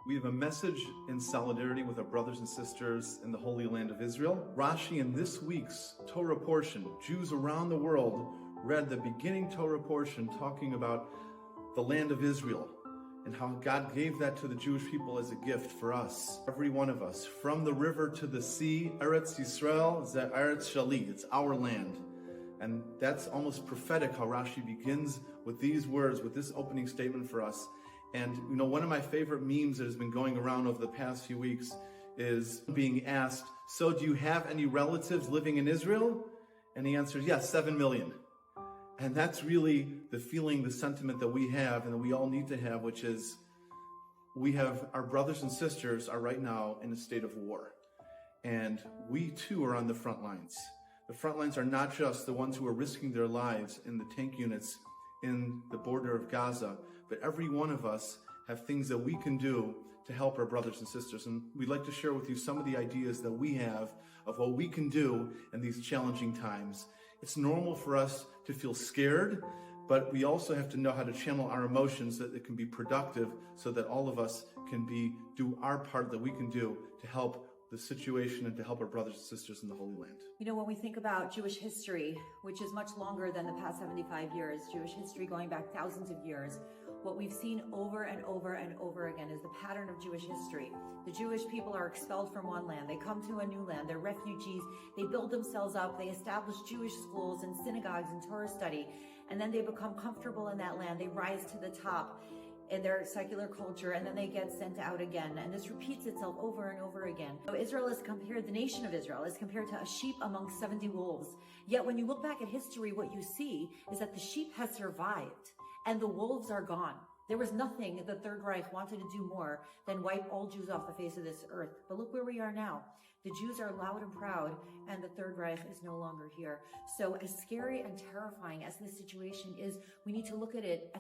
We have a message in solidarity with our brothers and sisters in the Holy Land of Israel. Rashi, in this week's Torah portion, Jews around the world read the beginning Torah portion talking about the land of Israel and how God gave that to the Jewish people as a gift for us, every one of us, from the river to the sea. Eretz Yisrael, ze Eretz Shali, it's our land. And that's almost prophetic how Rashi begins with these words, with this opening statement for us. And you know, one of my favorite memes that has been going around over the past few weeks is being asked, so do you have any relatives living in Israel? And the answer is yes, 7 million. And that's really the feeling, the sentiment that we have and that we all need to have, which is we have our brothers and sisters are right now in a state of war. And we too are on the front lines. The front lines are not just the ones who are risking their lives in the tank units in the border of Gaza, but every one of us have things that we can do to help our brothers and sisters. And we'd like to share with you some of the ideas that we have of what we can do in these challenging times. It's normal for us to feel scared, but we also have to know how to channel our emotions so that it can be productive, so that all of us can do our part that we can do to help the situation and to help our brothers and sisters in the Holy Land. You know, when we think about Jewish history, which is much longer than the past 75 years, Jewish history going back thousands of years, what we've seen over and over and over again is the pattern of Jewish history. The Jewish people are expelled from one land. They come to a new land. They're refugees. They build themselves up. They establish Jewish schools and synagogues and Torah study. And then they become comfortable in that land. They rise to the top in their secular culture, and then they get sent out again. And this repeats itself over and over again. So Israel is compared, the nation of Israel is compared to a sheep among 70 wolves. Yet when you look back at history, what you see is that the sheep has survived and the wolves are gone. There was nothing the Third Reich wanted to do more than wipe all Jews off the face of this earth. But look where we are now. The Jews are loud and proud, and the Third Reich is no longer here. So as scary and terrifying as this situation is, we need to look at it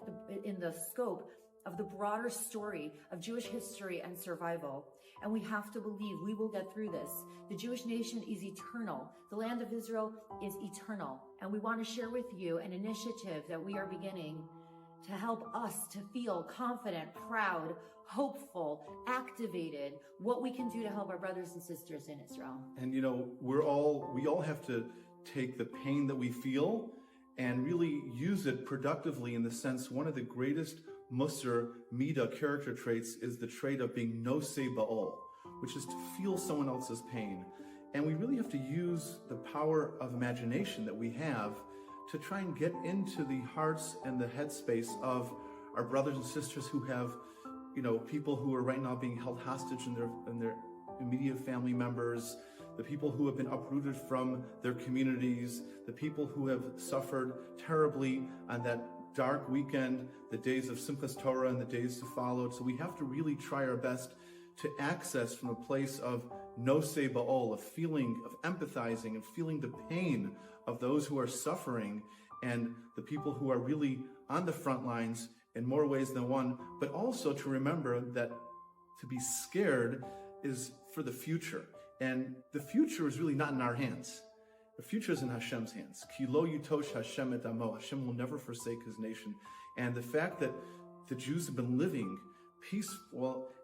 in the scope of the broader story of Jewish history and survival. And we have to believe we will get through this. The Jewish nation is eternal. The land of Israel is eternal. And we want to share with you an initiative that we are beginning to help us to feel confident, proud, hopeful, activated, what we can do to help our brothers and sisters in Israel. And you know, we all have to take the pain that we feel and really use it productively, in the sense one of the greatest Musar Mida character traits is the trait of being nosei ba'ol, which is to feel someone else's pain. And we really have to use the power of imagination that we have to try and get into the hearts and the headspace of our brothers and sisters who have, you know, people who are right now being held hostage in their immediate family members, the people who have been uprooted from their communities, the people who have suffered terribly on that dark weekend, the days of Simchas Torah and the days to follow. So we have to really try our best to access from a place of nosei ba'ol, of feeling, of empathizing and feeling the pain of those who are suffering and the people who are really on the front lines in more ways than one, but also to remember that to be scared is for the future. And the future is really not in our hands. The future is in Hashem's hands. Ki lo yutosh Hashem et amo. Hashem will never forsake his nation. And the fact that the Jews have been living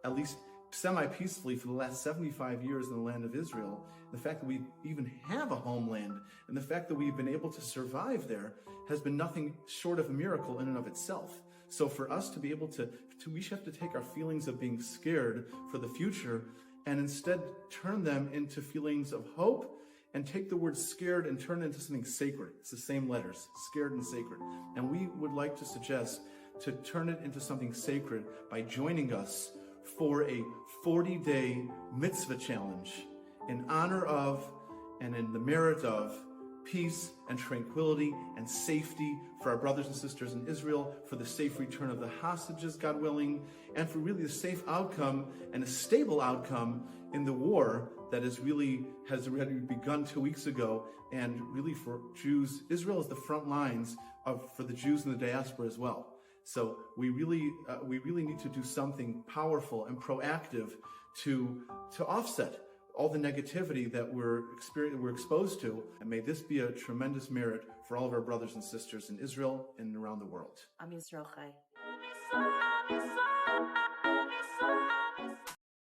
at least semi-peacefully for the last 75 years in the land of Israel, the fact that we even have a homeland, and the fact that we've been able to survive there has been nothing short of a miracle in and of itself. So for us to be able to we have to take our feelings of being scared for the future and instead turn them into feelings of hope, and take the word scared and turn it into something sacred. It's the same letters, scared and sacred. And we would like to suggest to turn it into something sacred by joining us for a 40-day mitzvah challenge in honor of and in the merit of peace and tranquility and safety for our brothers and sisters in Israel, for the safe return of the hostages, God willing, and for really a safe outcome and a stable outcome in the war that has already begun 2 weeks ago. And really for Jews, Israel is the front lines for the Jews in the diaspora as well. So we really need to do something powerful and proactive to offset all the negativity that we're exposed to. And may this be a tremendous merit for all of our brothers and sisters in Israel and around the world. Amidst.